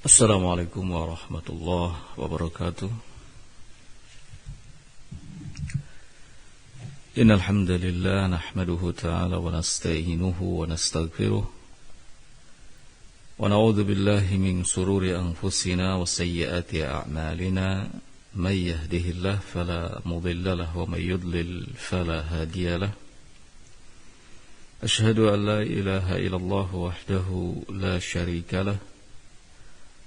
Assalamualaikum warahmatullahi wabarakatuh. Innal hamdalillah nahmaduhu ta'ala wa nasta'inuhu wa nastaghfiruh wa na'udzu billahi min shururi anfusina wa sayyiati a'malina may yahdihillahu fala mudilla lahu wa may yudlil fala hadiya lahu. Ashhadu an la ilaha illallah wahdahu la syarika lahu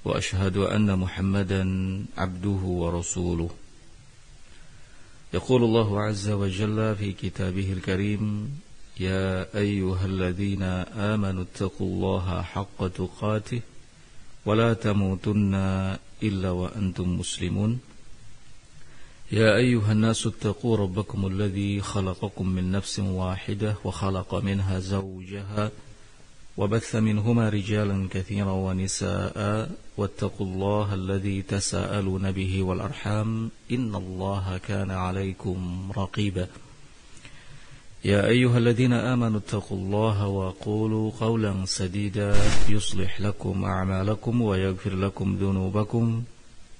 wa ashhadu anna Muhammadan abduhu wa rasuluh. Yaqulullahu azza wa jalla fi kitabihil karim, ya ayyuhalladzina amanu taqullaha haqqa tuqatih wa la tamutunna illa wa antum muslimun. Ya ayyuhan nasu taqu rabbakumul ladzi khalaqakum min nafsin wahidah wa khalaqa minha zawjaha وبث منهما رجالا كثيرا ونساء واتقوا الله الذي تساءلون به والأرحام إن الله كان عليكم رقيبا يا أيها الذين آمنوا اتقوا الله وقولوا قولا سديدا يصلح لكم أعمالكم ويغفر لكم ذنوبكم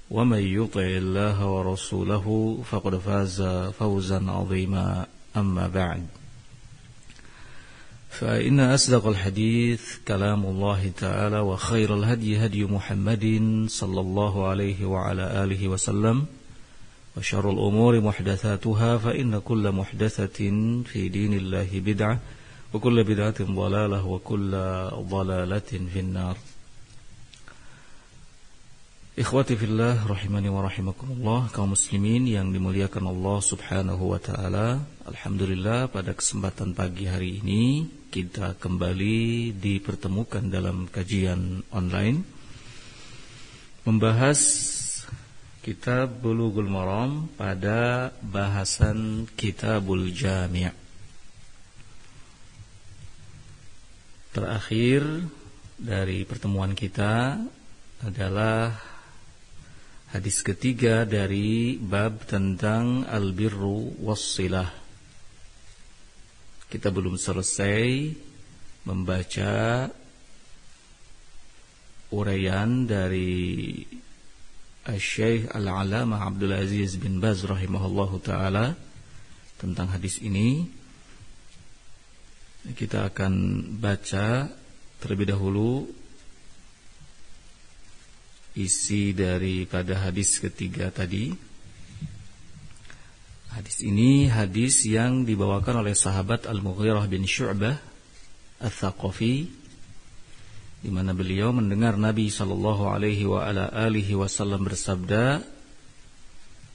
ومن يطع الله ورسوله فقد فاز فوزا عظيما أما بعد فإن أصدق الحديث كلام الله تعالى وخير الهدي هدي محمد صلى الله عليه وعلى آله وسلم وشر الأمور محدثاتها فإن كل محدثة في دين الله بدعة وكل بدعة ضلالة وكل ضلالة في النار. Ikhwati fillah rahimani wa rahimakumullah, kaum muslimin yang dimuliakan Allah subhanahu wa ta'ala. Alhamdulillah pada kesempatan pagi hari ini kita kembali dipertemukan dalam kajian online membahas kitab Bulughul Maram pada bahasan Kitabul Jami'. Terakhir dari pertemuan kita adalah hadis ketiga dari bab tentang al-birru was-silah. Kita belum selesai membaca uraian dari Syekh Al-Alamah Abdul Aziz bin Baz rahimahullahu ta'ala tentang hadis ini. Kita akan baca terlebih dahulu isi daripada hadis ketiga tadi. Hadis ini hadis yang dibawakan oleh sahabat Al-Mughirah bin Syu'bah Al-Thaqafi, di mana beliau mendengar Nabi sallallahu alaihi wa ala alihi wasallam bersabda,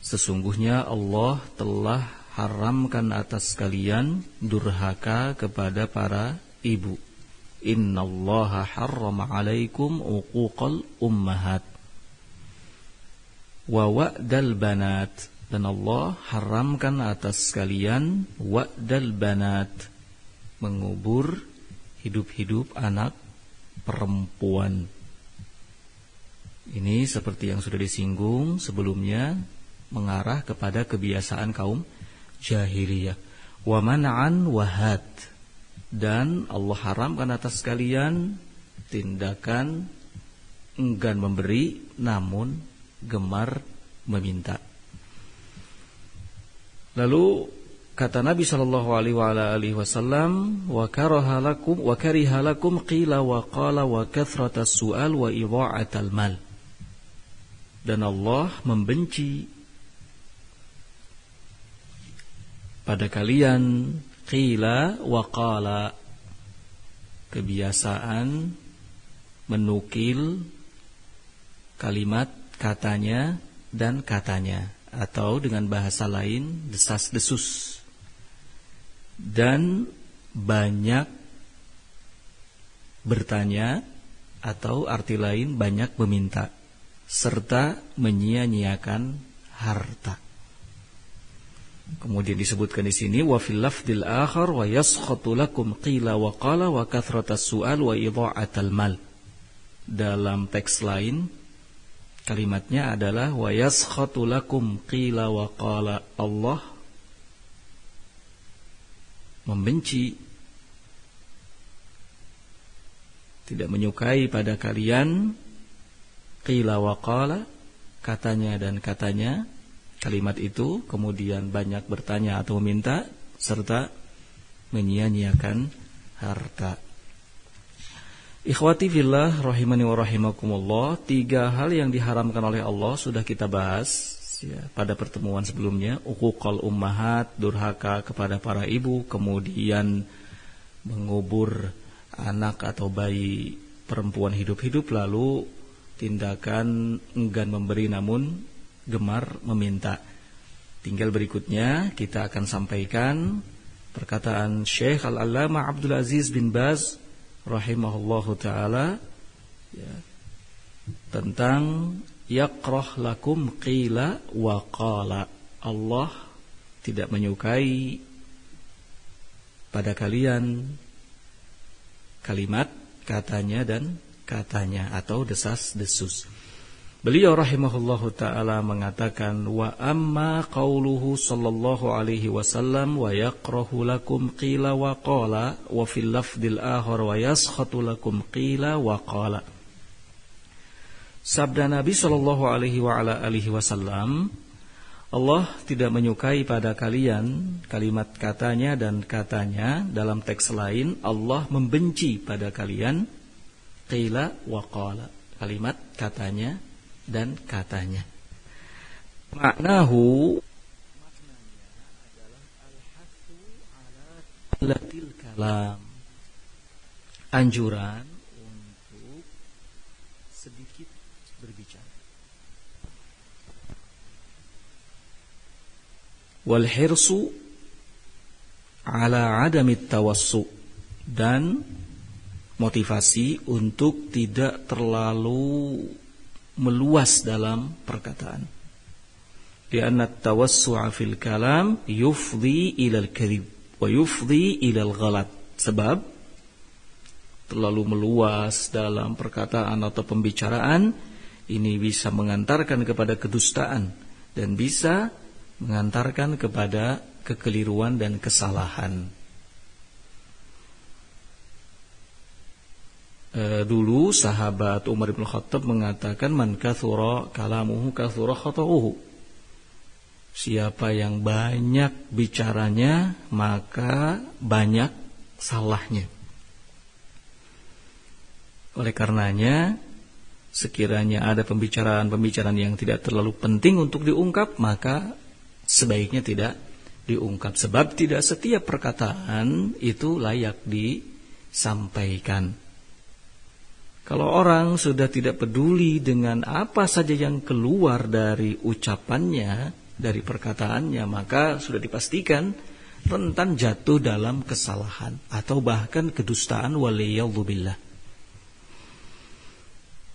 sesungguhnya Allah telah haramkan atas kalian durhaka kepada para ibu. Innallaha harrama alaikum uquqal ummahat wa wa'dal banat, dan Allah haramkan atas kalian wa'dal banat, mengubur hidup-hidup anak perempuan. Ini seperti yang sudah disinggung sebelumnya, mengarah kepada kebiasaan kaum jahiliyah. Wa man'an wahad, dan Allah haramkan atas kalian tindakan enggan memberi namun gemar meminta. Lalu kata Nabi sallallahu alaihi wasallam, wa kariha lakum qila wa qala wa kathratas su'al wa idha'atal mal. Dan Allah membenci pada kalian qila wa qala, kebiasaan menukil kalimat katanya dan katanya, atau dengan bahasa lain desas-desus, dan banyak bertanya, atau arti lain banyak meminta, serta menyia-nyiakan harta. Kemudian disebutkan di sini wa fil lafdil akhar wa yaskhatu lakum qila wa qala wa kathratas su'al wa idha'atal mal. Dalam teks lain kalimatnya adalah wa yaskhatu lakum qila wa qala. Allah membenci, tidak menyukai pada kalian qila wa qala, katanya dan katanya, kalimat itu kemudian banyak bertanya atau meminta serta menyia-nyiakan harta. Ikhwati fillah rahimani wa rahimakumullah, 3 hal yang diharamkan oleh Allah sudah kita bahas ya, pada pertemuan sebelumnya. Uquqal ummahat, durhaka kepada para ibu, kemudian mengubur anak atau bayi perempuan hidup-hidup, lalu tindakan enggan memberi namun gemar meminta. Tinggal berikutnya kita akan sampaikan perkataan Syekh Al-Allamah Abdul Aziz bin Baz rahimahullahu ta'ala ya, tentang yakrah lakum qila wa qala. Allah tidak menyukai pada kalian kalimat katanya dan katanya atau desas-desus. Beliau rahimahullahu ta'ala mengatakan, wa amma qauluhu sallallahu alaihi wasallam wa yakrahu lakum qila wa qala wa fil lafdil akhar wa yaskhatu lakum qila wa qala. Sabda Nabi sallallahu alaihi wa ala alihi wasallam, Allah tidak menyukai pada kalian kalimat katanya dan katanya. Dalam teks lain, Allah membenci pada kalian qila wa qala, kalimat katanya dan katanya. Maknahu, maknanya adalah al-hathu ala qillatil kalam, anjuran untuk sedikit berbicara. Wal hirsu ala adamit tawassu, dan motivasi untuk tidak terlalu meluas dalam perkataan. Lianna tawassu'a fil kalam yufdi ilal kadhib wa yufdi ilal ghalat. Sebab terlalu meluas dalam perkataan atau pembicaraan ini bisa mengantarkan kepada kedustaan dan bisa mengantarkan kepada kekeliruan dan kesalahan. Dulu sahabat Umar bin Khattab mengatakan, man kathura kalamuhu kathura khata'uhu. Siapa yang banyak bicaranya maka banyak salahnya. Oleh karenanya, sekiranya ada pembicaraan-pembicaraan yang tidak terlalu penting untuk diungkap, maka sebaiknya tidak diungkap. Sebab tidak setiap perkataan itu layak disampaikan. Kalau orang sudah tidak peduli dengan apa saja yang keluar dari ucapannya, dari perkataannya, maka sudah dipastikan rentan jatuh dalam kesalahan atau bahkan kedustaan, waliyadzubillah.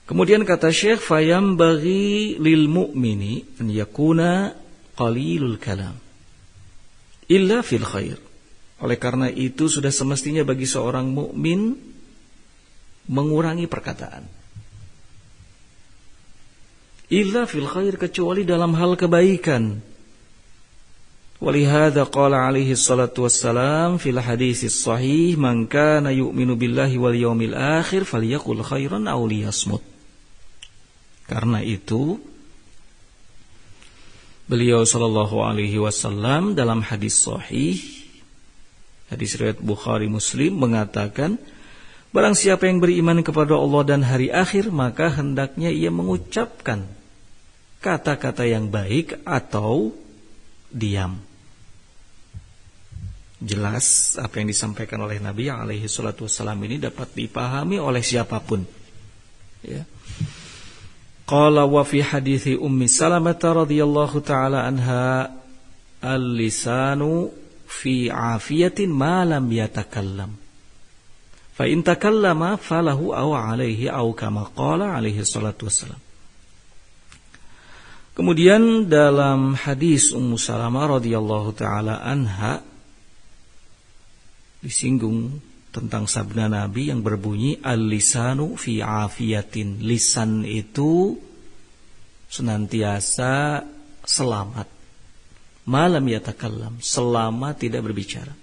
Kemudian kata Syekh, fayambaghi lil mu'mini an yakuna qalilul kalam illa fil khair. Oleh karena itu sudah semestinya bagi seorang mukmin mengurangi perkataan. Illa fil khair, kecuali dalam hal kebaikan. Walihada qala alaihi salatu wassalam fil haditsis sahih, man kana yu'minu billahi wal yawmil akhir falyaqul khairan aw liyasmut. Karena itu beliau sallallahu alaihi wasallam dalam hadis sahih, hadis riwayat Bukhari Muslim, mengatakan, barang siapa yang beriman kepada Allah dan hari akhir, maka hendaknya ia mengucapkan kata-kata yang baik atau diam. Jelas apa yang disampaikan oleh Nabi alaihi salatu wassalam ini dapat dipahami oleh siapapun. Ya. Qala wa fi hadithi Ummi Salamah radhiyallahu taala anha, al-lisanu fi afiyatin ma lam yatakallam. Fa in takallama falahu aw alaihi aw kama qala alaihi salatu wassalam. Kemudian dalam hadis Ummu Salamah radhiyallahu taala anha disinggung tentang sabda Nabi yang berbunyi, al-lisanu fi afiyatin. Lisan itu senantiasa selamat, malam yatakallam, selama tidak berbicara.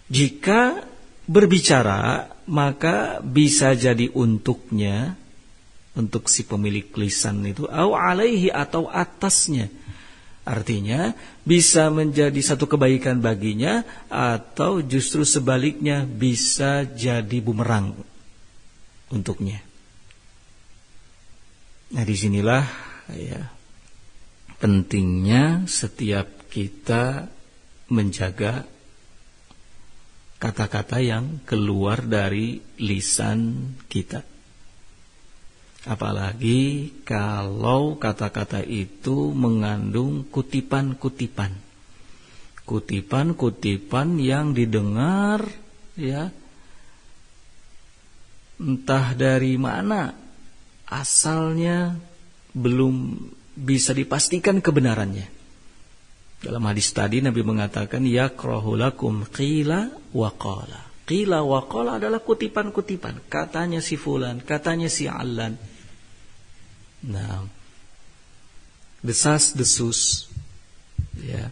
Jika berbicara, maka bisa jadi untuknya untuk si pemilik lisan itu, au alaihi atau atasnya. Artinya bisa menjadi satu kebaikan baginya atau justru sebaliknya bisa jadi bumerang untuknya. Nah, disinilah ya pentingnya setiap kita menjaga kata-kata yang keluar dari lisan kita. Apalagi kalau kata-kata itu mengandung kutipan-kutipan. Kutipan-kutipan yang didengar ya entah dari mana asalnya, belum bisa dipastikan kebenarannya. Dalam hadis tadi Nabi mengatakan yakrahu lakum qila wa qala. Qila wa qala adalah kutipan-kutipan, katanya si fulan, katanya si allan. Nah, desas-desus ya.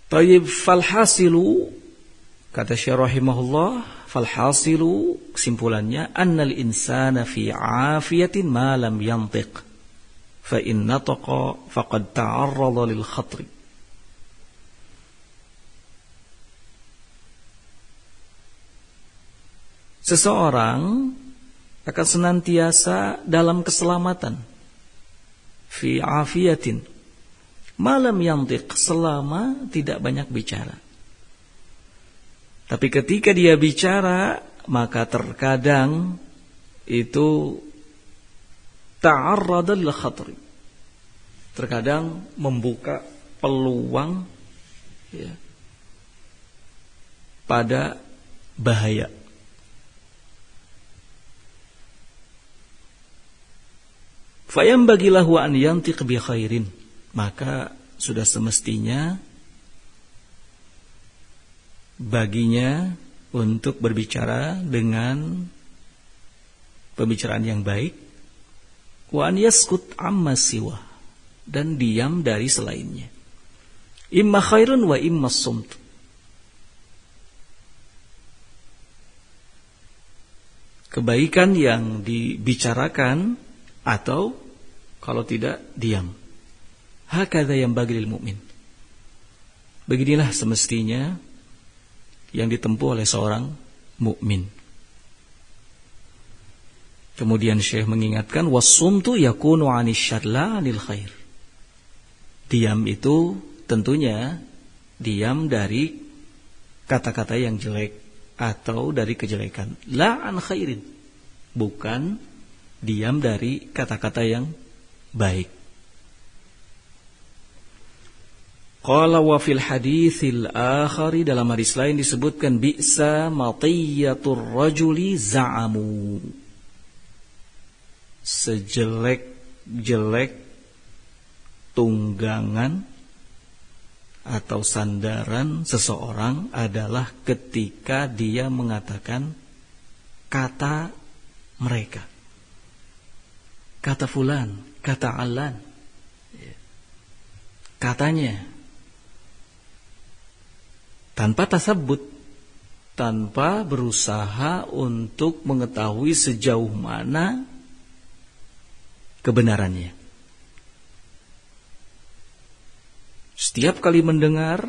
Tayyib, falhasilu, kata Syekh rahimahullah, falhasilu, kesimpulannya, annal insana fi afiyatin ma lam yantiq, fa in nataqa faqad ta'arrada lil khatri. Seseorang akan senantiasa dalam keselamatan, fi afiyatin malam yantiq, selama tidak banyak bicara. Tapi ketika dia bicara, maka terkadang itu ta'arrada lil khatri, terkadang membuka peluang ya, pada bahaya. Fayambagi lahu an yantiq bi khairin, maka sudah semestinya baginya untuk berbicara dengan pembicaraan yang baik, wa an yaskut amma siwa, dan diam dari selainnya. Imma khairun wa imma sumt. Kebaikan yang dibicarakan atau kalau tidak diam. Hakadha yang bagi lil mu'min. Beginilah semestinya yang ditempuh oleh seorang mukmin. Kemudian Syekh mengingatkan wassumtu yakunu 'anil syarr la 'anil khair. Diam itu tentunya diam dari kata-kata yang jelek atau dari kejelekan. La 'an khairin, bukan diam dari kata-kata yang baik. Qala wa fil haditsil akhari, dalam hadis lain disebutkan bi'sa matiyatur rajuli za'amu, sejelek-jelek tunggangan atau sandaran seseorang adalah ketika dia mengatakan kata mereka, kata fulan, kata alan, katanya, tanpa tasabbut, tanpa berusaha untuk mengetahui sejauh mana kebenarannya. Setiap kali mendengar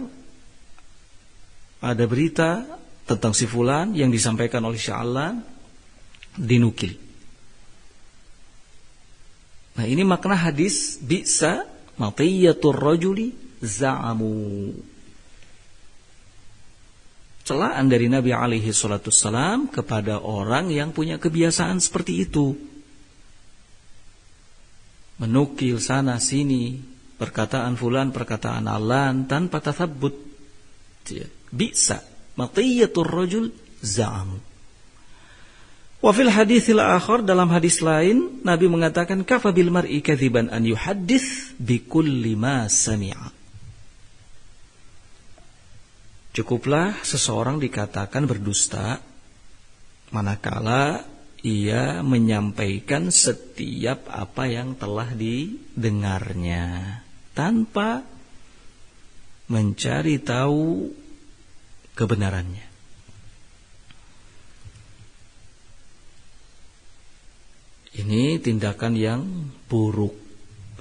ada berita tentang si fulan yang disampaikan oleh Sya'lan, dinukil. Nah, ini makna hadis bi'sa matiyatur rajuli za'amu. Celaan dari Nabi alaihi salatu wassalam kepada orang yang punya kebiasaan seperti itu. Menukil sana sini perkataan fulan, perkataan alan tanpa tathabbut. Bi'sa matiyatur rajul za'amu. Wa fil haditsil akhar, dalam hadis lain Nabi mengatakan kafa bil mar'i kadziban an yuhaddits bi kulli ma sami'a. Cukuplah seseorang dikatakan berdusta manakala ia menyampaikan setiap apa yang telah didengarnya tanpa mencari tahu kebenarannya. Ini tindakan yang buruk.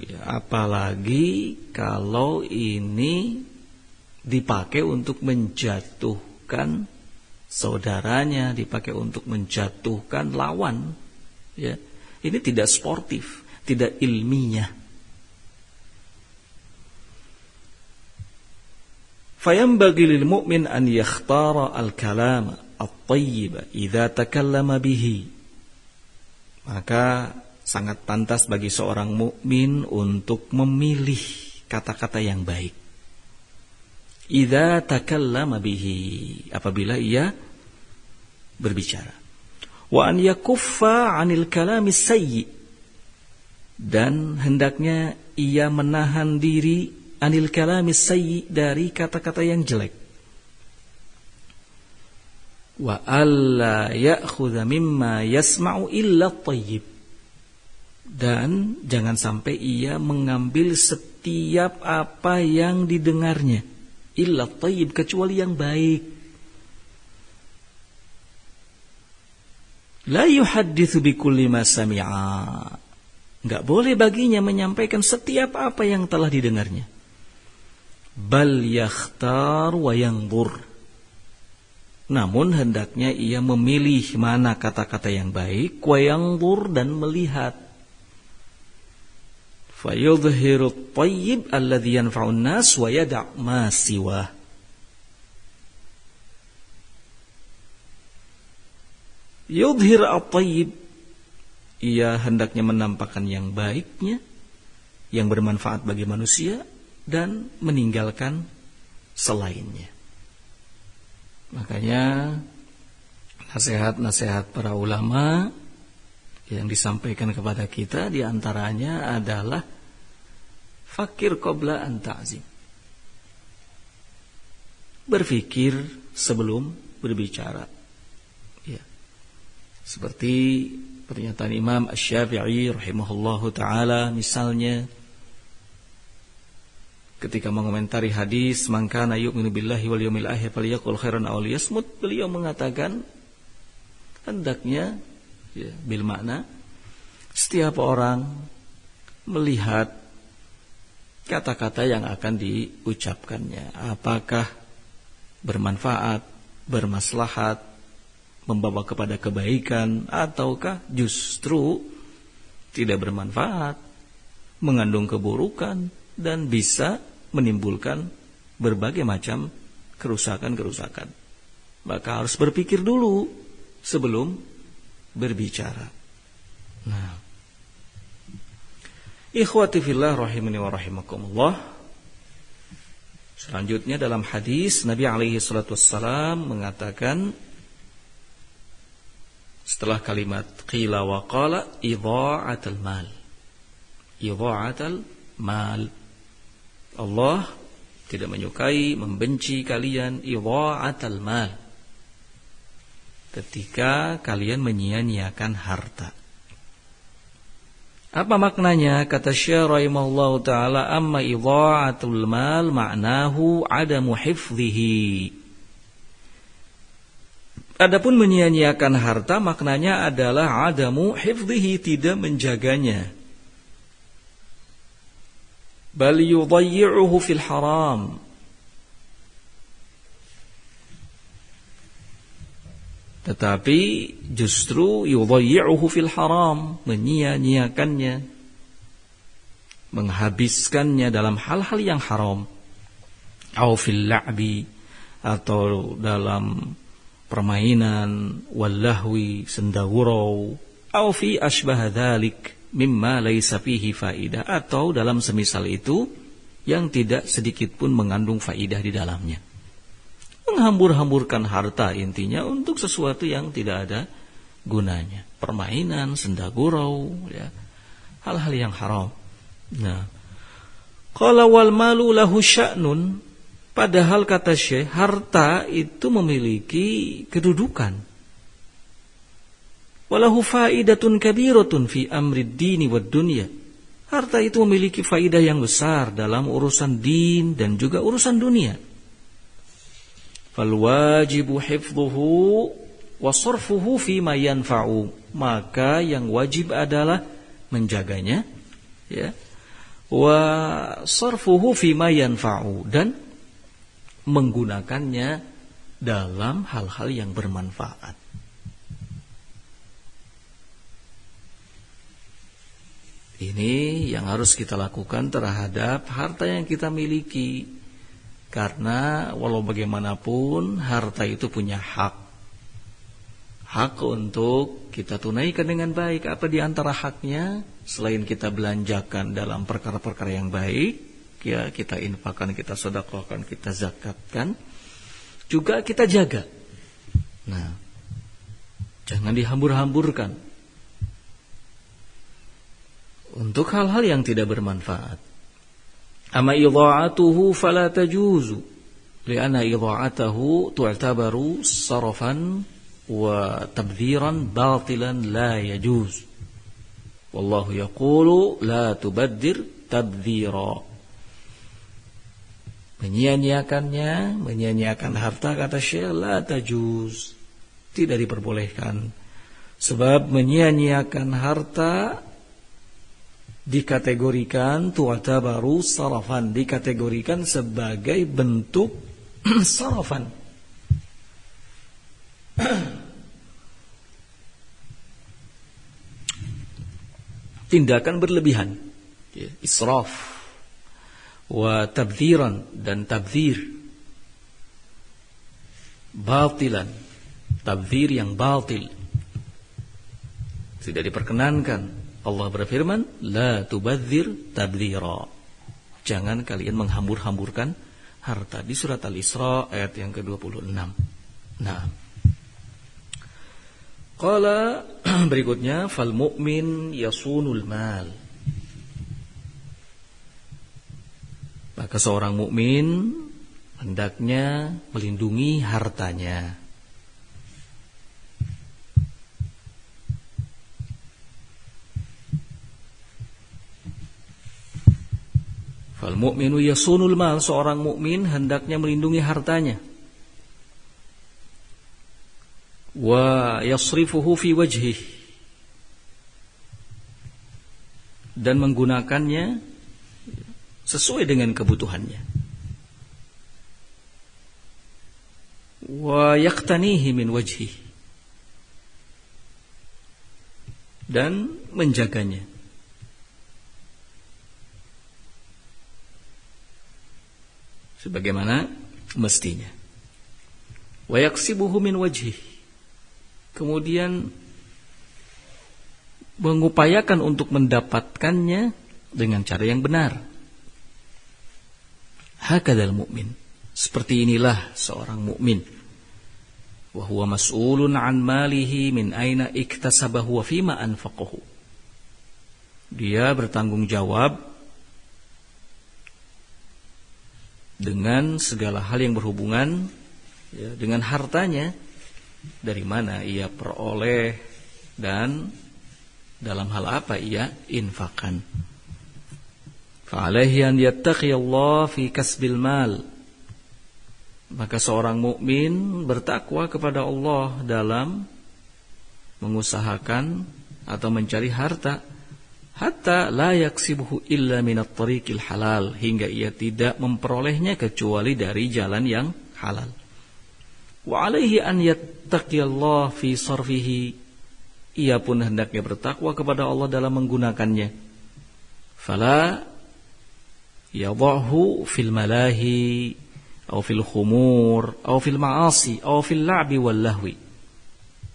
Ya, apalagi kalau ini dipakai untuk menjatuhkan saudaranya, dipakai untuk menjatuhkan lawan. Ya, ini tidak sportif, tidak ilmiah. Fayambaghi lil mu'min an yakhtara al-kalam at-tayyib idza takallama bihi. Maka sangat pantas bagi seorang mukmin untuk memilih kata-kata yang baik. Idza takallama bihi, apabila ia berbicara. Wa an yakuffa 'anil kalamis sayyi, dan hendaknya ia menahan diri anil kalamis sayyi, dari kata-kata yang jelek. Wa alla ya'khudha mimma yasma'u illa at-tayyib, dan jangan sampai ia mengambil setiap apa yang didengarnya illa at-tayyib, kecuali yang baik. La yuhadditsu bikulli ma sami'a, enggak boleh baginya menyampaikan setiap apa yang telah didengarnya. Bal yakhtar wa yanzur, namun hendaknya ia memilih mana kata-kata yang baik, wa yanzur, dan melihat. Fayudhiru at-tayyib alladhi yanfa'un nas wa yada' ma siwah. Yudhir at-tayyib, ia hendaknya menampakkan yang baiknya, yang bermanfaat bagi manusia, dan meninggalkan selainnya. Makanya nasihat-nasihat para ulama yang disampaikan kepada kita diantaranya adalah fakir qabla an ta'zim, berpikir sebelum berbicara. Ya. Seperti pernyataan Imam Asy-Syafi'i rahimahullahu taala misalnya, ketika mengomentari hadis man kana yu'minu billahi wal yawmil akhir falyaqul khairan aw liyasmut, beliau mengatakan hendaknya, ya, bil makna setiap orang melihat kata-kata yang akan diucapkannya, apakah bermanfaat, bermaslahat, membawa kepada kebaikan, ataukah justru tidak bermanfaat, mengandung keburukan, dan bisa menimbulkan berbagai macam kerusakan-kerusakan. Maka harus berpikir dulu sebelum berbicara. Nah, ikhwati fillah rahimani wa rahimakumullah. Selanjutnya dalam hadis Nabi alaihi salatu wassalam mengatakan, setelah kalimat qila wa qala, idha'atul mal. Idha'atul mal. Allah tidak menyukai, membenci kalian idha'atul mal, ketika kalian menyia-nyiakan harta. Apa maknanya? Kata Syekh rahimahullahu taala, amma idha'atul mal ma'nahu adamu hifdhihi. Adapun menyia-nyiakan harta maknanya adalah adamu hifdhihi, tidak menjaganya. Bal yudayyi'uhu fil haram, tetapi justru yudayyi'uhu fil haram, menyia-nyiakannya, menghabiskannya dalam hal-hal yang haram, au fil la'bi, atau dalam permainan, wallahwi, sendagurau, au fi asbah dzalik mimma laisa fihi faidah, atau dalam semisal itu yang tidak sedikit pun mengandung faidah di dalamnya. Menghambur-hamburkan harta intinya untuk sesuatu yang tidak ada gunanya. Permainan, sendagurau, ya, hal-hal yang haram. Nah, qala wal malu lahu sya'nun, padahal kata Syekh, harta itu memiliki kedudukan. Walahu faidatun kabiratun fi amrid dini wad dunya. Harta itu memiliki faidah yang besar dalam urusan din dan juga urusan dunia. Fal wajibu hifdhuhu wa sarfuhu fima yanfa'u, maka yang wajib adalah menjaganya, ya. Wa sarfuhu fima yanfa'u, dan menggunakannya dalam hal-hal yang bermanfaat. Ini yang harus kita lakukan terhadap harta yang kita miliki. Karena walau bagaimanapun harta itu punya hak. Hak untuk kita tunaikan dengan baik. Apa di antara haknya? Selain kita belanjakan dalam perkara-perkara yang baik, ya, kita infakkan, kita sedekahkan, kita zakatkan, juga kita jaga. Nah, jangan dihambur-hamburkan untuk hal-hal yang tidak bermanfaat. Amma idha'atuhu fala tajuzu, li'anna idha'atahu tu'tabaru sarafan wa tabdhiran batilan la yajuz. Wallahu yaqulu la tubaddir tabdhira. Menyia-nyiakan harta, kata Syekh, la tajuz, tidak diperbolehkan. Sebab menyia-nyiakan harta dikategorikan tu'tabaru sarafan, dikategorikan sebagai bentuk sarafan. Tindakan berlebihan, ya, israf, wa tabdhiran, dan tabdhir, batilan, tabdhir yang batil, tidak diperkenankan. Allah berfirman, la tubadzir tabdzira. Jangan kalian menghambur-hamburkan harta, di surat Al-Isra ayat yang ke-26. Nah, qala berikutnya, fal mu'min yasunul mal. Maka seorang mukmin hendaknya melindungi hartanya. Fal mu'minu yasunul mal, seorang mukmin hendaknya melindungi hartanya. Wa yasrifuhu fi wajhih, dan menggunakannya sesuai dengan kebutuhannya. Wa yaqtanihi min wajhih, dan menjaganya sebagaimana mestinya. Wa yaksibuhu min wajhih, kemudian mengupayakan untuk mendapatkannya dengan cara yang benar. Hakadzal mu'min, seperti inilah seorang mukmin. Wa huwa mas'ulun an malihi min aina iktasabahu wa fima anfaqahu. Dia bertanggung jawab dengan segala hal yang berhubungan, ya, dengan hartanya, dari mana ia peroleh dan dalam hal apa ia infakkan. Fa'alaihi an yattaqiyallah fi kasbil mal. Maka seorang mukmin bertakwa kepada Allah dalam mengusahakan atau mencari harta, hatta la yaksibuhu illa minat tariqil halal, hingga ia tidak memperolehnya kecuali dari jalan yang halal. Wa alaihi an yattaqiyallah fi sarfihi, ia pun hendaknya bertakwa kepada Allah dalam menggunakannya. Fala yadhahu fil malahi aw fil khumur aw fil ma'asi aw fil la'bi wal lahwi.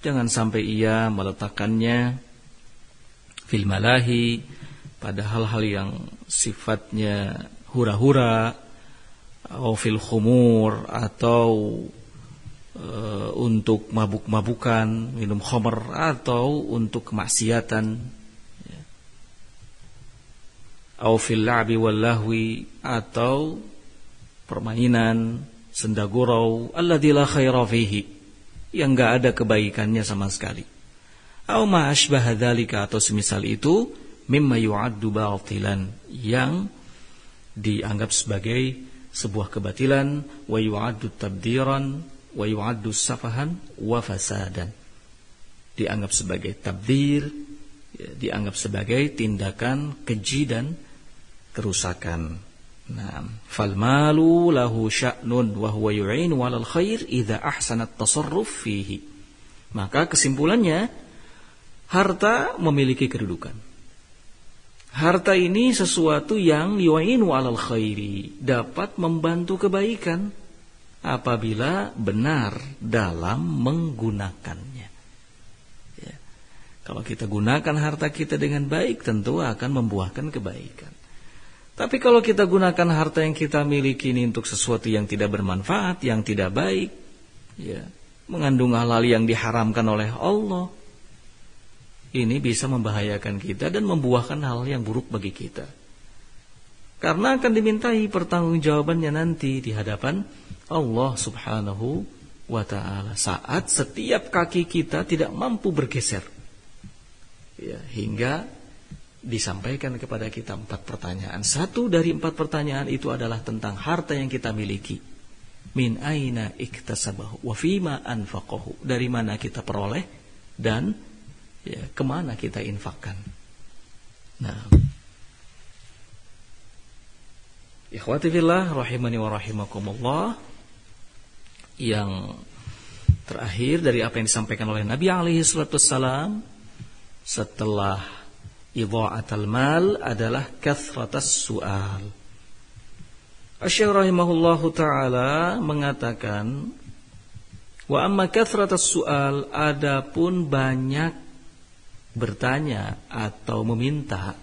Jangan sampai ia meletakkannya fil malahi, pada hal-hal yang sifatnya hura-hura, atau fil khumur, atau untuk mabuk-mabukan, minum khamr, atau untuk kemaksiatan, atau fil la'bi wal lahwi, atau permainan, senda gurau, alladzi la khaira fihi, yang enggak ada kebaikannya sama sekali. Au ma asbaha dzalika, atau semisal itu, mimma yu'addu batilan, yang dianggap sebagai sebuah kebatilan, wa yu'addu tabdiran, wa yu'addu safahan wa fasadan. Dianggap sebagai tabdzir, ya, dianggap sebagai tindakan keji dan kerusakan. Nah, fal malu lahu sya'nun wa huwa yu'inu 'alal khair idza ahsana at-tasarruf fihi. Maka kesimpulannya, harta memiliki kedudukan. Harta ini sesuatu yang yu'inu 'alal khairi, dapat membantu kebaikan apabila benar dalam menggunakannya. Ya. Kalau kita gunakan harta kita dengan baik, tentu akan membuahkan kebaikan. Tapi kalau kita gunakan harta yang kita miliki ini untuk sesuatu yang tidak bermanfaat, yang tidak baik, ya, mengandung hal-hal yang diharamkan oleh Allah, ini bisa membahayakan kita dan membuahkan hal yang buruk bagi kita. Karena akan dimintai pertanggungjawabannya nanti di hadapan Allah Subhanahu wa ta'ala, saat setiap kaki kita tidak mampu bergeser, ya, hingga disampaikan kepada kita 4 pertanyaan. Satu dari 4 pertanyaan itu adalah tentang harta yang kita miliki. Min aina iktasabahu wa fima anfaqahu. Dari mana kita peroleh dan, ya, kemana kita infakkan. Nah, ikhwati fillah rahimani wa rahimakumullah, yang terakhir dari apa yang disampaikan oleh Nabi alaihi salatu wassalam setelah idha'atul mal adalah kathratas su'al. Asy-Syaikh rahimahullahu ta'ala mengatakan, wa amma kathratas su'al, adapun banyak bertanya atau meminta,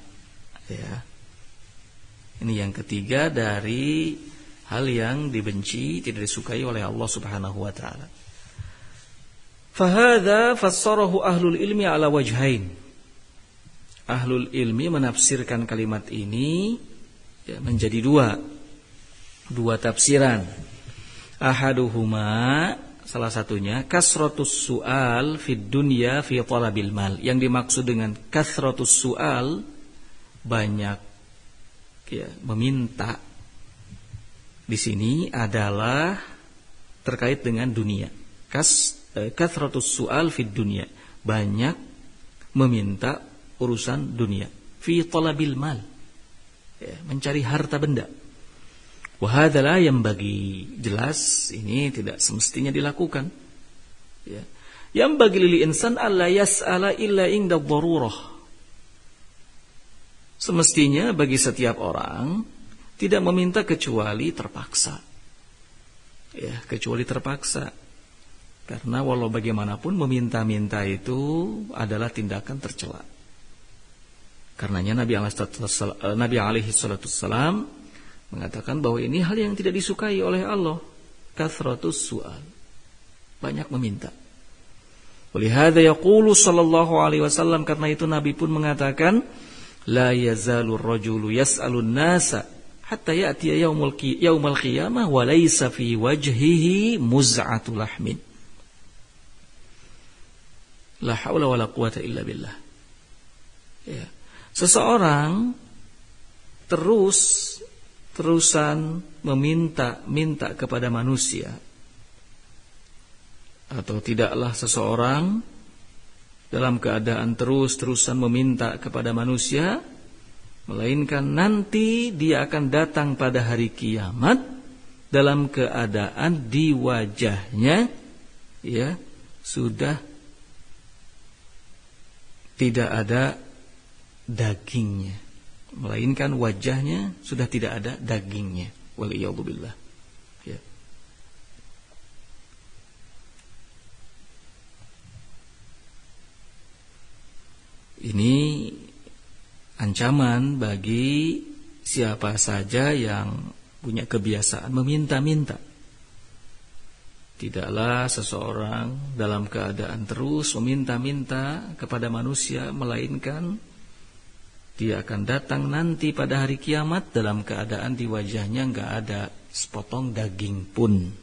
ya. Ini yang ketiga dari hal yang dibenci, tidak disukai oleh Allah Subhanahu wa ta'ala. Fahadha fassarahu ahlul ilmi ala wajhain. Ahlul ilmi menafsirkan kalimat ini, ya, menjadi dua tafsiran. Ahaduhuma, salah satunya, kasratus su'al fid dunya fi talabil mal. Yang dimaksud dengan kasratus su'al, banyak, ya, meminta di sini adalah terkait dengan dunia. Kasratus su'al fid dunya, banyak meminta urusan dunia, fi talabil mal, ya, mencari harta benda. Wa hadza la yanbaghi, jelas ini tidak semestinya dilakukan, ya. Yanbaghi lil insan alla yas'ala illa inda dharurah. Semestinya bagi setiap orang tidak meminta kecuali terpaksa, ya, kecuali terpaksa. Karena walau bagaimanapun meminta-minta itu adalah tindakan tercela. Karenanya Nabi alaihi salatu wassalam mengatakan bahwa ini hal yang tidak disukai oleh Allah, kathratus su'al, banyak meminta. Walihada yaqulu sallallahu alaihi wasallam, karena itu Nabi pun mengatakan, la yazalur rajulu yas'alun nasa hatta ya'tiya yaumul qiyamah wa laysa fi wajhihi muz'atu lahmin. La haula wala quwata illa billah. Ya. Seseorang terusan meminta kepada manusia, atau tidaklah seseorang dalam keadaan terus-terusan meminta kepada manusia, melainkan nanti dia akan datang pada hari kiamat dalam keadaan di wajahnya, ya, sudah tidak ada dagingnya, melainkan wajahnya sudah tidak ada dagingnya. Waliyadzubillah. Ya. Ini ancaman bagi siapa saja yang punya kebiasaan meminta-minta. Tidaklah seseorang dalam keadaan terus meminta-minta kepada manusia, melainkan dia akan datang nanti pada hari kiamat dalam keadaan di wajahnya enggak ada sepotong daging pun.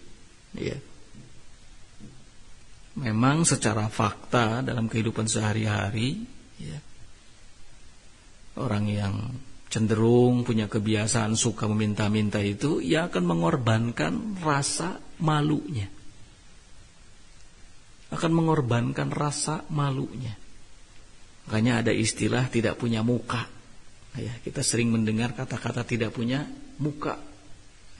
Ya. Memang secara fakta dalam kehidupan sehari-hari, ya, orang yang cenderung punya kebiasaan suka meminta-minta itu, ia akan mengorbankan rasa malunya. akan mengorbankan rasa malunya. Makanya ada istilah tidak punya muka. Ya, kita sering mendengar kata-kata tidak punya muka.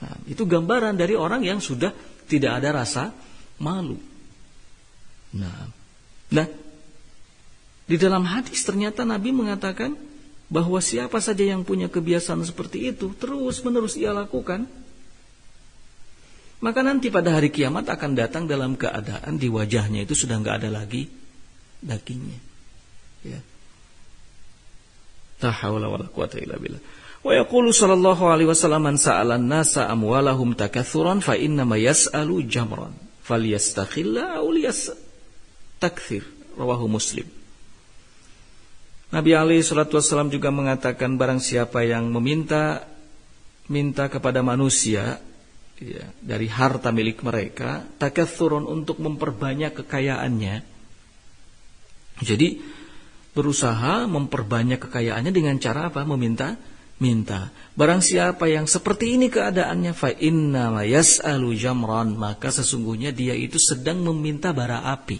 Nah, itu gambaran dari orang yang sudah tidak ada rasa malu. Nah, di dalam hadis ternyata Nabi mengatakan bahwa siapa saja yang punya kebiasaan seperti itu terus-menerus ia lakukan, maka nanti pada hari kiamat akan datang dalam keadaan di wajahnya itu sudah enggak ada lagi dagingnya. Ya. La haula wala quwata illa billah. Wa yaqulu sallallahu alaihi wasallam man sa'ala an-nasa amwalahum takatsuran fa inna ma yas'alu jamran falyastakhilla aw liyastakthir. Rawahu Muslim. Nabi alaihi salatu wasallam juga mengatakan barang siapa yang minta kepada manusia ya, dari harta milik mereka takatsuran untuk memperbanyak kekayaannya. Jadi berusaha memperbanyak kekayaannya dengan cara apa? Minta. Barang siapa yang seperti ini keadaannya, fa inna ma yas'alu jamran, maka sesungguhnya dia itu sedang meminta bara api.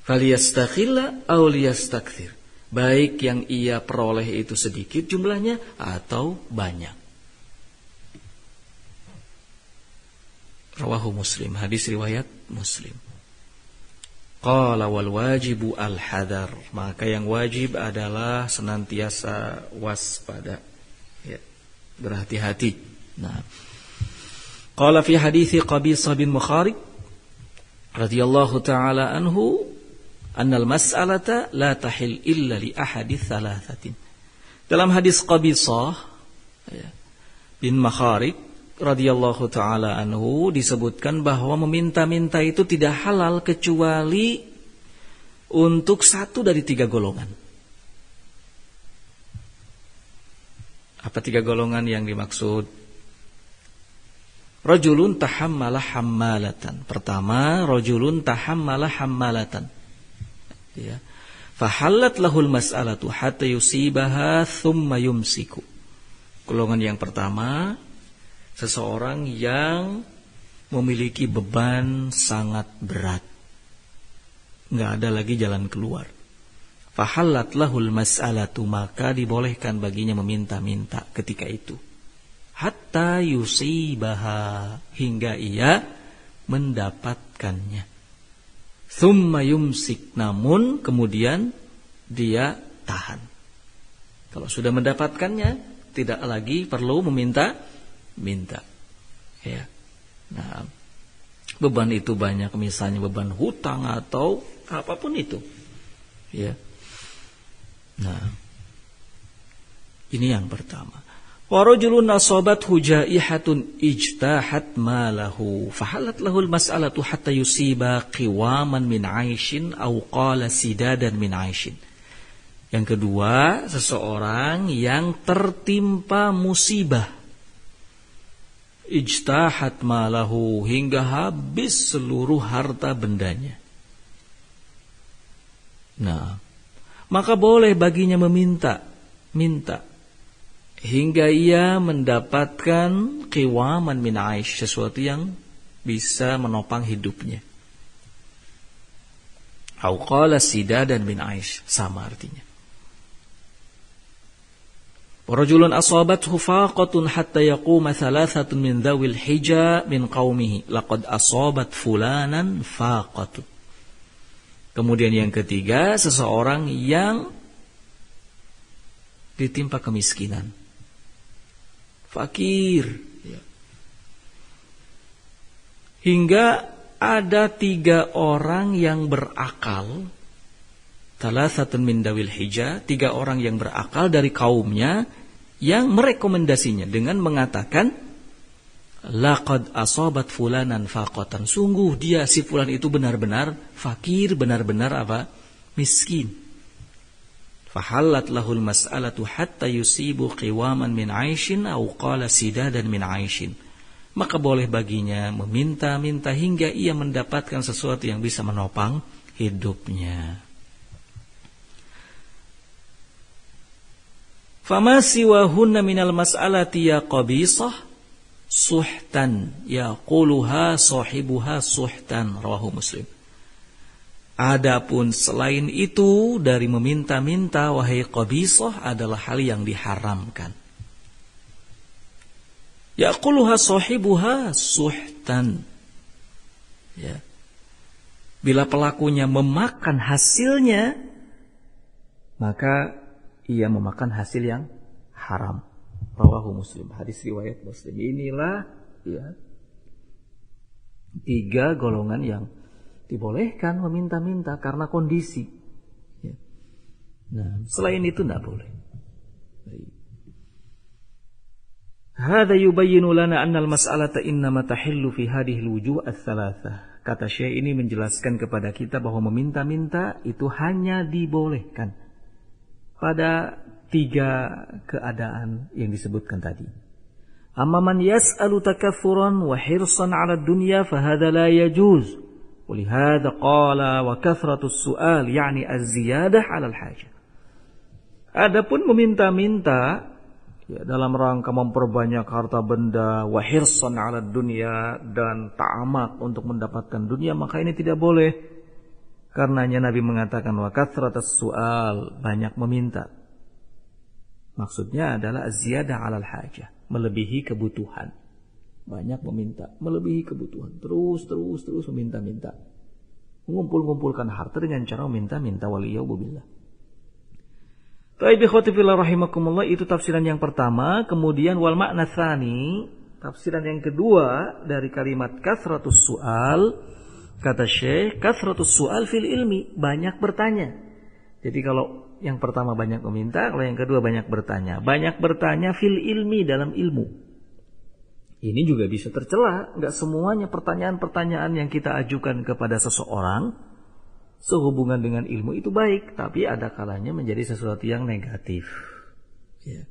Falyastakhilla aw liyastakthir. Baik yang ia peroleh itu sedikit jumlahnya atau banyak. Rawahu Muslim, hadis riwayat Muslim. Qala wal wajibu al-hadar, maka yang wajib adalah senantiasa waspada, ya, berhati-hati. Nah, qala fi hadithi Qabisah bin Mukharib radhiyallahu taala anhu, annal mas'alata la tahil illa li ahadits thalathatin. Dalam hadis Qabisah ya, bin Mukharib radhiyallahu taala anhu disebutkan bahwa meminta-minta itu tidak halal kecuali untuk satu dari 3 golongan. Apa 3 golongan yang dimaksud? Rajulun tahammala hammalatan. Pertama, rajulun tahammala hammalatan. Ya. Fahallat lahul mas'alatu hatta yusibaha thumma yumsiku. Golongan yang pertama, seseorang yang memiliki beban sangat berat, nggak ada lagi jalan keluar. Fahallat lahul mas'alatu, maka dibolehkan baginya meminta-minta ketika itu. Hatta yusibaha, hingga ia mendapatkannya. Thumma yumsik, namun kemudian dia tahan. Kalau sudah mendapatkannya, tidak lagi perlu minta. Ya. Nah, beban itu banyak, misalnya beban hutang atau apapun itu. Ya. Nah, ini yang pertama. Wa rajulun asabathu jaihatun ijtahat malahu fahalat lahul mas'alatu hatta yusiba qiwaman min 'aishin aw qala sidadan min 'aishin. Yang kedua, seseorang yang tertimpa musibah, ijtahat malahu, hingga habis seluruh harta bendanya. Nah, maka boleh baginya minta hingga ia mendapatkan qiwaman min aish, sesuatu yang bisa menopang hidupnya. Au qala sidadan min aish, sama artinya. Rajulun asabathu faqatun hatta yaquma thalathatun min dhawil hija min qaumihi laqad asabat fulanan faqatun. Kemudian yang ketiga, seseorang yang ditimpa kemiskinan, fakir, ya. Hingga ada 3 orang yang berakal, Thalathatun min dawil hija, 3 orang yang berakal dari kaumnya yang merekomendasinya dengan mengatakan, laqad asabat fulanan faqatan, sungguh dia si fulan itu benar-benar fakir, benar-benar apa? Miskin. Fahallat lahul mas'alatu hatta yusibu qiwaman min aishin aw qala sidadan min aishin. Maka boleh baginya meminta-minta hingga ia mendapatkan sesuatu yang bisa menopang hidupnya. Fama siwahunna minal mas'alati ya Qabisah suhtan yaquluha sahibuha suhtan, rawahu Muslim. Adapun selain itu dari meminta-minta wahai qabisah adalah hal yang diharamkan. Yaquluha sahibuha suhtan. Ya. Bila pelakunya memakan hasilnya, maka ia memakan hasil yang haram. Rawahu Muslim. Hadis riwayat Muslim. Inilah ya 3 golongan yang dibolehkan meminta-minta karena kondisi. Ya. Nah, selain itu tidak boleh. Hada yubayyinu lana anna al-mas'alata innama tahillu fi hadhihi al-wujuh ats-tsalatsah. Kata Syekh ini menjelaskan kepada kita bahwa meminta-minta itu hanya dibolehkan pada 3 keadaan yang disebutkan tadi. Amma man yas'alu takaththuran wa hirsan 'ala ad-dunya fa hadha la yajuz. ولهذا قال وكثرة السؤال يعني الزيادة على الحاجة. Adapun meminta-minta ya, dalam rangka memperbanyak harta benda, wa hirsan 'ala dunya, dan ta'amak untuk mendapatkan dunia, maka ini tidak boleh. Karenanya Nabi mengatakan wa kathratus su'al, banyak meminta. Maksudnya adalah az-ziyadah 'ala al-hajah, melebihi kebutuhan. Banyak meminta, melebihi kebutuhan. Terus meminta-minta. Mengumpul-ngumpulkan harta dengan cara meminta-minta, waliyauzubillah. Taib ikhwati fillah rahimakumullah, itu tafsiran yang pertama. Kemudian wal makna tsani, tafsiran yang kedua dari kalimat kathratus su'al. Kata Syekh, kathratus su'al fil ilmi, banyak bertanya. Jadi kalau yang pertama banyak meminta, kalau yang kedua banyak bertanya. Banyak bertanya fil ilmi, dalam ilmu. Ini juga bisa tercela. Enggak semuanya pertanyaan-pertanyaan yang kita ajukan kepada seseorang sehubungan dengan ilmu itu baik, tapi ada kalanya menjadi sesuatu yang negatif. Ya.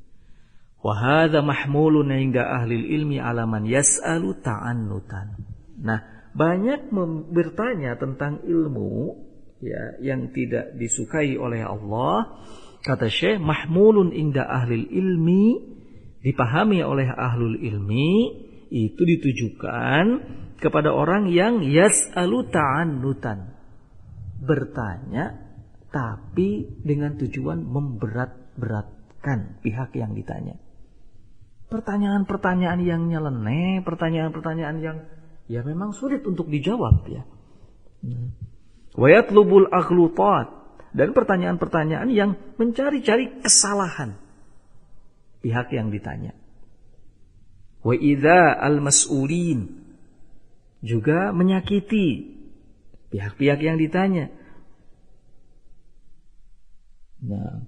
Wa hadza mahmulun 'inda ahli ilmi 'ala man yas'alu ta'annutan. Nah, banyak bertanya tentang ilmu ya yang tidak disukai oleh Allah. Kata Syekh, mahmulun 'inda ahli ilmi, dipahami oleh ahlul ilmi, itu ditujukan kepada orang yang yas'alu ta'annutan, bertanya tapi dengan tujuan memberat-beratkan pihak yang ditanya. Pertanyaan-pertanyaan yang nyeleneh, pertanyaan-pertanyaan yang ya memang sulit untuk dijawab ya. Wa yatlubul aghlutat, dan pertanyaan-pertanyaan yang mencari-cari kesalahan pihak yang ditanya. Wa idza al-mas'ulin, juga menyakiti pihak-pihak yang ditanya. Nah,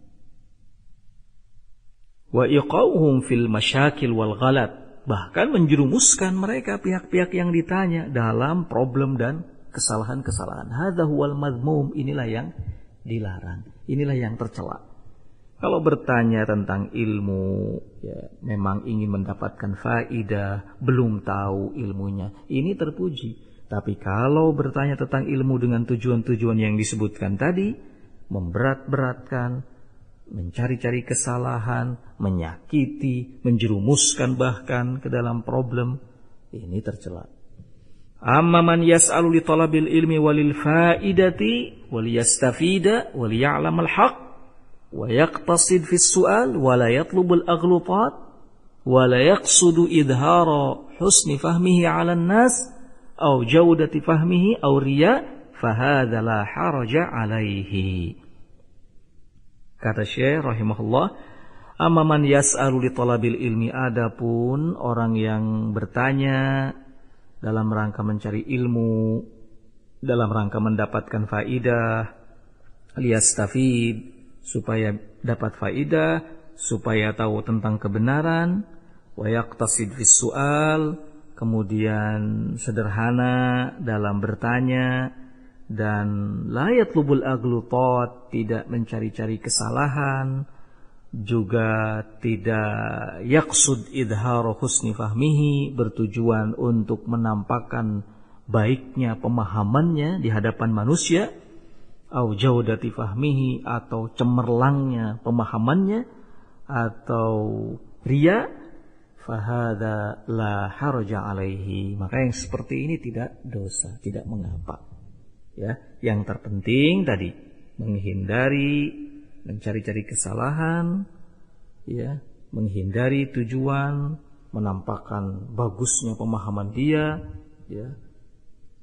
wa iqauhum fil masyakil wal ghalat, bahkan menjerumuskan mereka pihak-pihak yang ditanya dalam problem dan kesalahan-kesalahan. Hadza huwal madmum, inilah yang dilarang, inilah yang tercela. Kalau bertanya tentang ilmu, ya, memang ingin mendapatkan faidah, belum tahu ilmunya, ini terpuji. Tapi kalau bertanya tentang ilmu dengan tujuan-tujuan yang disebutkan tadi, memberat-beratkan, mencari-cari kesalahan, menyakiti, menjerumuskan bahkan ke dalam problem, ini tercela. Amma man yas'alu li talabil ilmi walil faidati wal yastafida wal ya'lamal haqq wa yaqtasid fi as-su'al wa la yatlubul aghlutat wa la yaqsudu idhara husni fahmihi 'ala an-nas aw jawdati fahmihi aw riya fa hadza la haraja 'alaihi. Kata Syekh rahimahullah, amma man yas'alu li talabil ilmi, adapun orang yang bertanya dalam rangka mencari ilmu, dalam rangka mendapatkan faidah, liyastafid, supaya dapat faidah, supaya tahu tentang kebenaran, wa yaqtasid fis su'al, kemudian sederhana dalam bertanya, dan la yatlubul aghlutat, tidak mencari-cari kesalahan, juga tidak yaqsud idharu husni fahmihi, bertujuan untuk menampakkan baiknya pemahamannya di hadapan manusia, au jaudati fahmihi, atau cemerlangnya pemahamannya, atau riya, fahadha la haraja alaihi. Maka yang seperti ini tidak dosa, tidak mengapa. Ya, yang terpenting tadi menghindari mencari-cari kesalahan, ya, menghindari tujuan, menampakkan bagusnya pemahaman dia, ya.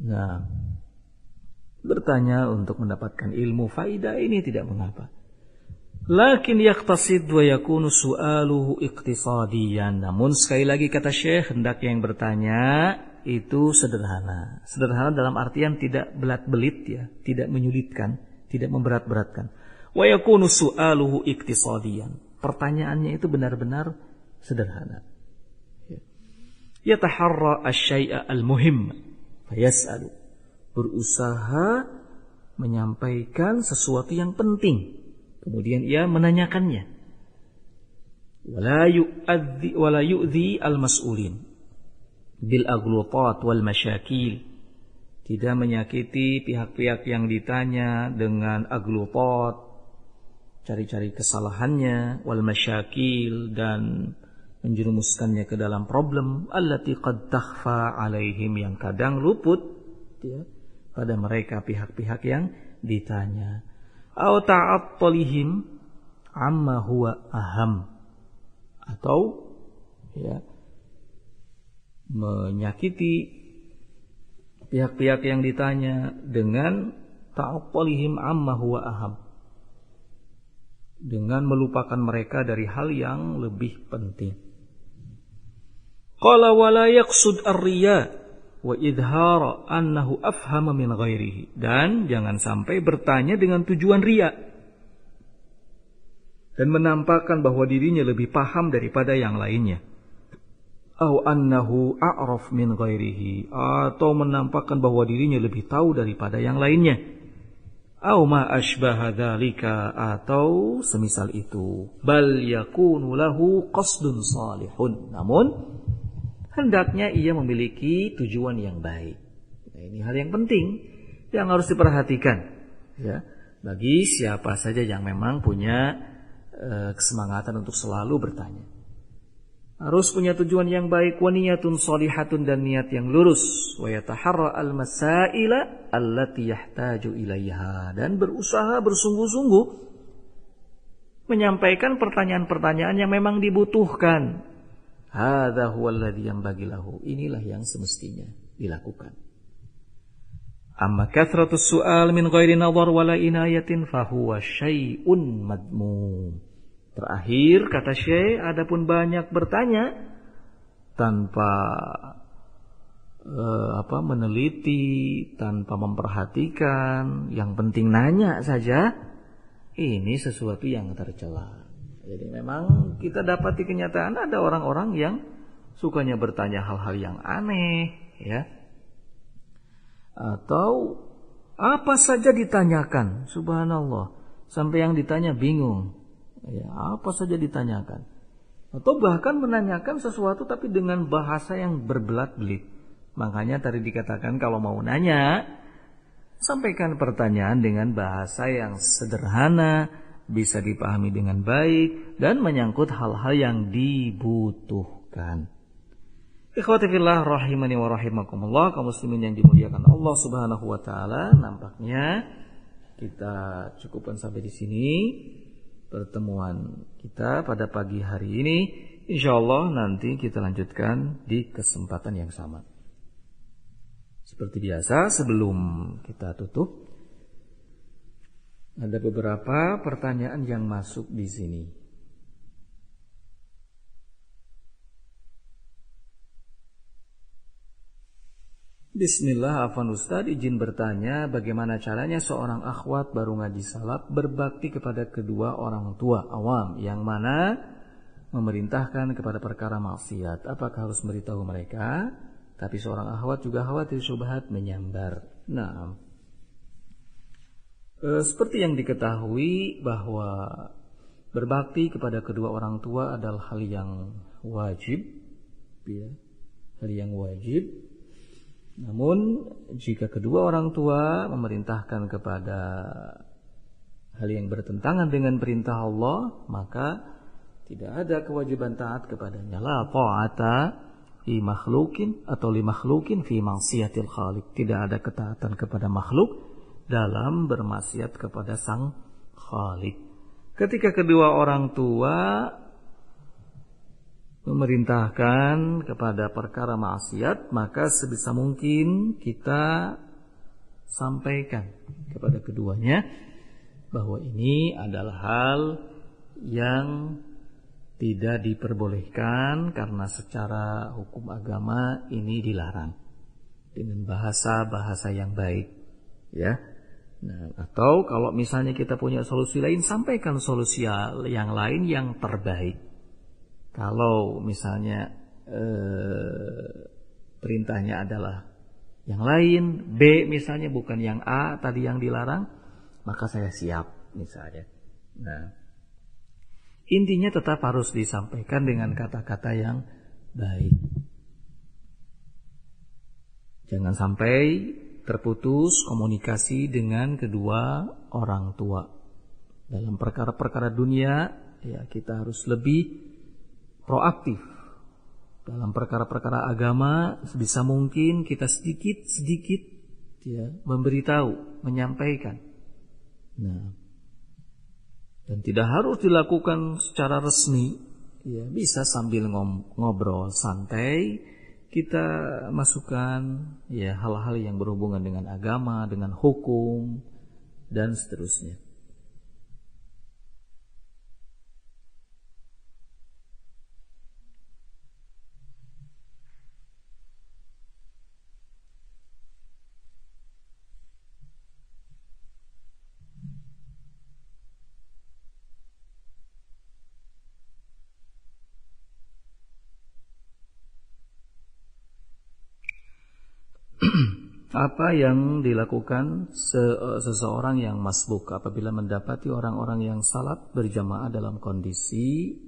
Nah, bertanya untuk mendapatkan ilmu faidah ini tidak mengapa. Lakin yaqtasid wa yakunu su'aluhu iqtisadiyan. Namun sekali lagi kata Syekh, hendaknya yang bertanya itu sederhana. Sederhana dalam artian tidak belat-belit, ya, tidak menyulitkan, tidak memberat-beratkan. Wa yakunu su'aluhu iqtisadiyan. Pertanyaannya itu benar-benar sederhana. Yataharra asy-syai'a al-muhim fayas'alu. Berusaha menyampaikan sesuatu yang penting. Kemudian ia menanyakannya. Wala yu'dhi al-mas'ulin bil aghlutat wal masyakil. Tidak menyakiti pihak-pihak yang ditanya dengan aghlutat, cari-cari kesalahannya, wal masyakil, dan menjerumuskannya ke dalam problem allati qad takhfa alaihim, yang kadang luput, ya, pada mereka pihak-pihak yang ditanya. Au ta'attalihim amma huwa aham, atau ya menyakiti pihak-pihak yang ditanya dengan ta'attalihim amma huwa aham, dengan melupakan mereka dari hal yang lebih penting. Qala wala yaqsud ar-riya wa idhara annahu afhama min ghairihi. Dan jangan sampai bertanya dengan tujuan riya dan menampakkan bahwa dirinya lebih paham daripada yang lainnya. Au annahu a'raf min ghairihi, atau menampakkan bahwa dirinya lebih tahu daripada yang lainnya. Au ma asbaha dzalika, atau semisal itu. Bal yakunu lahu qasdun salihun. Namun hendaknya ia memiliki tujuan yang baik. Nah, ini hal yang penting yang harus diperhatikan, ya, bagi siapa saja yang memang punya kesemangatan untuk selalu bertanya. Harus punya tujuan yang baik, wa niyatun shalihatun, dan niat yang lurus, wa yataharra al-masaila allati yahtaju ilaiha, dan berusaha bersungguh-sungguh menyampaikan pertanyaan-pertanyaan yang memang dibutuhkan. Hadza huwa alladhi yanbaghi lahu. Inilah yang semestinya dilakukan. Amma kathratus su'al min ghairi nadhar wala inayatin fahuwa syai'un madmum. Terakhir kata Syekh, adapun banyak bertanya tanpa meneliti, tanpa memperhatikan, yang penting nanya saja, ini sesuatu yang tercela. Jadi memang kita dapati kenyataan ada orang-orang yang sukanya bertanya hal-hal yang aneh, ya. Atau apa saja ditanyakan, subhanallah, sampai yang ditanya bingung. Ya, apa saja ditanyakan. Atau bahkan menanyakan sesuatu tapi dengan bahasa yang berbelat-belit. Makanya tadi dikatakan kalau mau nanya, sampaikan pertanyaan dengan bahasa yang sederhana, bisa dipahami dengan baik, dan menyangkut hal-hal yang dibutuhkan. Ikhwati fillah rahimani wa rahimakumullah, kaum muslimin yang dimuliakan Allah Subhanahu wa taala, nampaknya kita cukupkan sampai di sini pertemuan kita pada pagi hari ini. Insyaallah nanti kita lanjutkan di kesempatan yang sama. Seperti biasa, sebelum kita tutup, ada beberapa pertanyaan yang masuk di sini. Bismillah, afwan Ustaz, izin bertanya, bagaimana caranya seorang akhwat baru ngaji salaf berbakti kepada kedua orang tua awam yang mana memerintahkan kepada perkara maksiat? Apakah harus memberitahu mereka? Tapi seorang akhwat juga khawatir syubhat menyambar. Nah, seperti yang diketahui bahwa berbakti kepada kedua orang tua adalah hal yang wajib, ya, hal yang wajib. Namun jika kedua orang tua memerintahkan kepada hal yang bertentangan dengan perintah Allah, maka Tidak ada kewajiban taat kepadanya. La ta'ata fi makhlukin atau li makhlukin fi ma'siyatil khaliq. Tidak ada ketaatan kepada makhluk dalam bermaksiat kepada sang khaliq. Ketika kedua orang tua memerintahkan kepada perkara maksiat, maka sebisa mungkin kita sampaikan kepada keduanya bahwa ini adalah hal yang tidak diperbolehkan karena secara hukum agama ini dilarang, dengan bahasa-bahasa yang baik, ya. Nah, atau kalau misalnya kita punya solusi lain, sampaikan solusi yang lain yang terbaik. Kalau misalnya perintahnya adalah yang lain, B misalnya bukan yang A tadi yang dilarang, maka saya siap misalnya. Nah, intinya tetap harus disampaikan dengan kata-kata yang baik. Jangan sampai terputus komunikasi dengan kedua orang tua. Dalam perkara-perkara dunia, ya kita harus lebih proaktif. Dalam perkara-perkara agama, sebisa mungkin kita sedikit-sedikit ya memberitahu, menyampaikan. Nah, dan tidak harus dilakukan secara resmi, ya bisa sambil ngobrol santai kita masukkan ya hal-hal yang berhubungan dengan agama, dengan hukum dan seterusnya. Apa yang dilakukan seseorang yang masbuk apabila mendapati orang-orang yang salat berjamaah dalam kondisi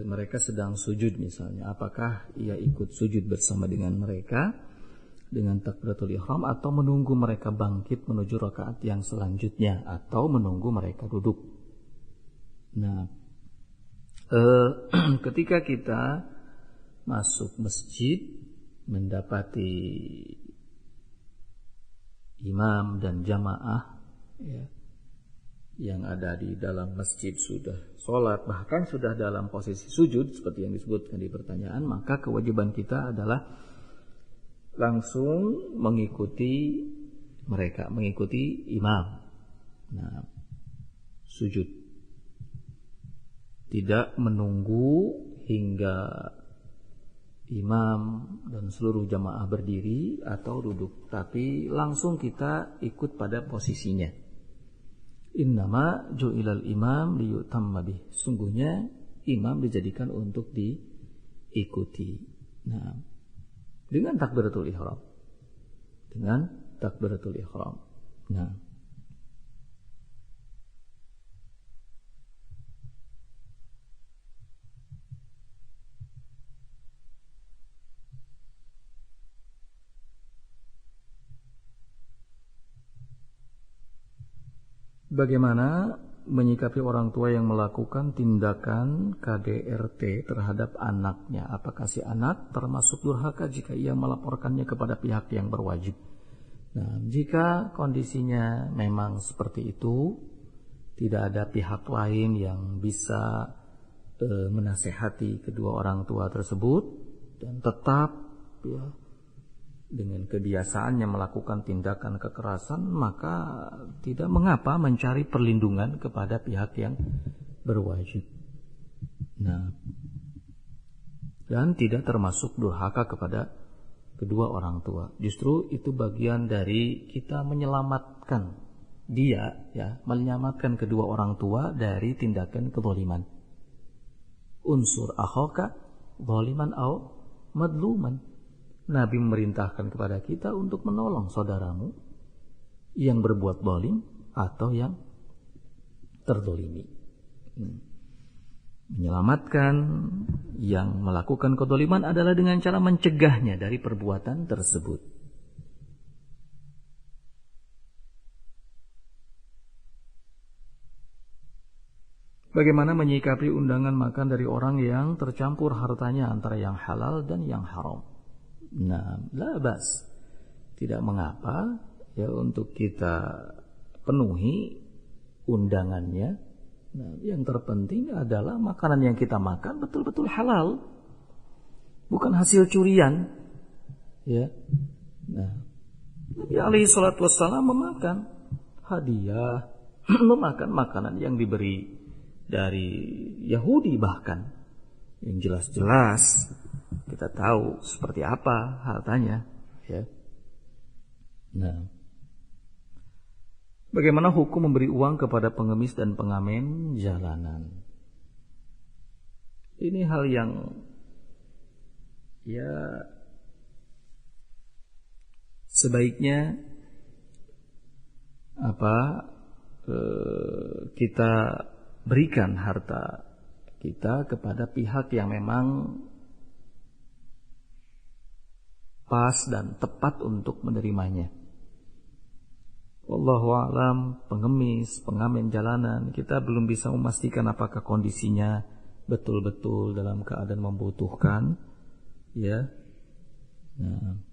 mereka sedang sujud misalnya, apakah ia ikut sujud bersama dengan mereka dengan takbiratul ihram atau menunggu mereka bangkit menuju rakaat yang selanjutnya atau menunggu mereka duduk? Nah, ketika kita masuk masjid mendapati imam dan jamaah ya, yang ada di dalam masjid sudah sholat, bahkan sudah dalam posisi sujud seperti yang disebutkan di pertanyaan, maka kewajiban kita adalah langsung mengikuti mereka, mengikuti imam. Nah, sujud, tidak menunggu hingga imam dan seluruh jamaah berdiri atau duduk, tapi langsung kita ikut pada posisinya. Innama ju'ilal imam liyutamma bih. Sungguhnya imam dijadikan untuk diikuti. Nah, dengan takbiratul ihram. Dengan takbiratul ihram. Nah, bagaimana menyikapi orang tua yang melakukan tindakan KDRT terhadap anaknya? Apakah si anak termasuk durhaka jika ia melaporkannya kepada pihak yang berwajib? Nah, jika kondisinya memang seperti itu, tidak ada pihak lain yang bisa menasehati kedua orang tua tersebut dan tetap ya dengan kebiasaannya melakukan tindakan kekerasan, maka tidak mengapa mencari perlindungan kepada pihak yang berwajib. Nah, dan tidak termasuk durhaka kepada kedua orang tua. Justru itu bagian dari kita menyelamatkan dia, ya, menyelamatkan kedua orang tua dari tindakan kezaliman. Unsur akhaka zaliman au madluman. Nabi memerintahkan kepada kita untuk menolong saudaramu yang berbuat zalim atau yang terzalimi. Menyelamatkan yang melakukan kezaliman adalah dengan cara mencegahnya dari perbuatan tersebut. Bagaimana menyikapi undangan makan dari orang yang tercampur hartanya antara yang halal dan yang haram? Nah, la bas. Tidak mengapa ya untuk kita penuhi undangannya. Nah, yang terpenting adalah makanan yang kita makan betul-betul halal. Bukan hasil curian. Ya. Nah, Nabi alaihi salatu wassalam memakan hadiah, memakan makanan yang diberi dari Yahudi bahkan, yang jelas-jelas kita tahu seperti apa hartanya, ya. Nah, bagaimana hukum memberi uang kepada pengemis dan pengamen jalanan? Ini hal yang ya sebaiknya kita berikan harta kita kepada pihak yang memang pas dan tepat untuk menerimanya. Wallahu a'lam, pengemis, pengamen jalanan, kita belum bisa memastikan apakah kondisinya betul-betul dalam keadaan membutuhkan, ya. Nah,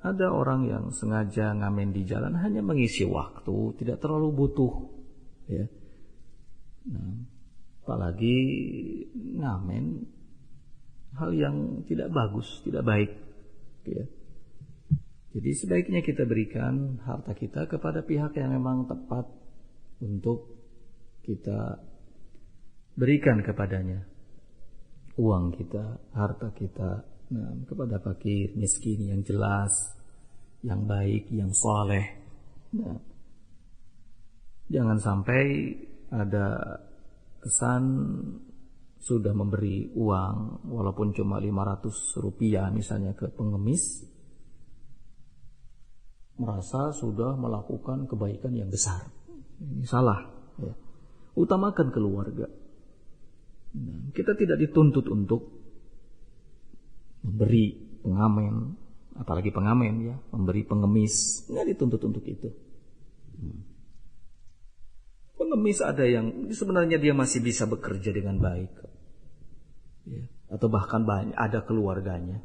ada orang yang sengaja ngamen di jalan hanya mengisi waktu, tidak terlalu butuh, ya. Nah, apalagi ngamen hal yang tidak bagus, tidak baik, ya. Jadi sebaiknya kita berikan harta kita kepada pihak yang memang tepat untuk kita berikan kepadanya uang kita, harta kita, nah, kepada fakir, miskin yang jelas, yang baik, yang saleh. Nah, jangan sampai ada kesan sudah memberi uang walaupun cuma 500 rupiah misalnya ke pengemis, merasa sudah melakukan kebaikan yang besar. Ini salah, ya. Utamakan keluarga. Nah, kita tidak dituntut untuk memberi pengamen, apalagi pengamen, ya, memberi pengemis, nggak dituntut untuk itu. Pengemis ada yang sebenarnya dia masih bisa bekerja dengan baik, ya, atau bahkan ada keluarganya.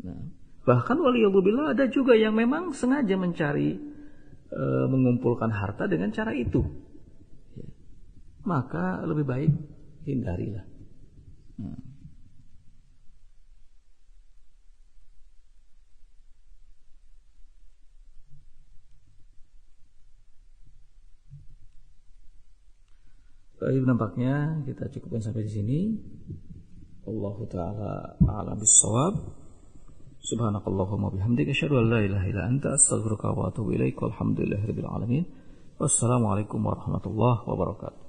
Nah, bahkan waliyadzubillah ada juga yang memang sengaja mencari mengumpulkan harta dengan cara itu, ya. Maka lebih baik hindarilah. Nah. Baik, nampaknya kita cukupkan sampai di sini. Allahu ta'ala a'lam bis-shawab. Subhanakallahumma bihamdika asyhadu an la ilaha illa anta astaghfiruka wa atubu ilaik. Walhamdulillahirabbil alamin. Wassalamualaikum warahmatullahi wabarakatuh.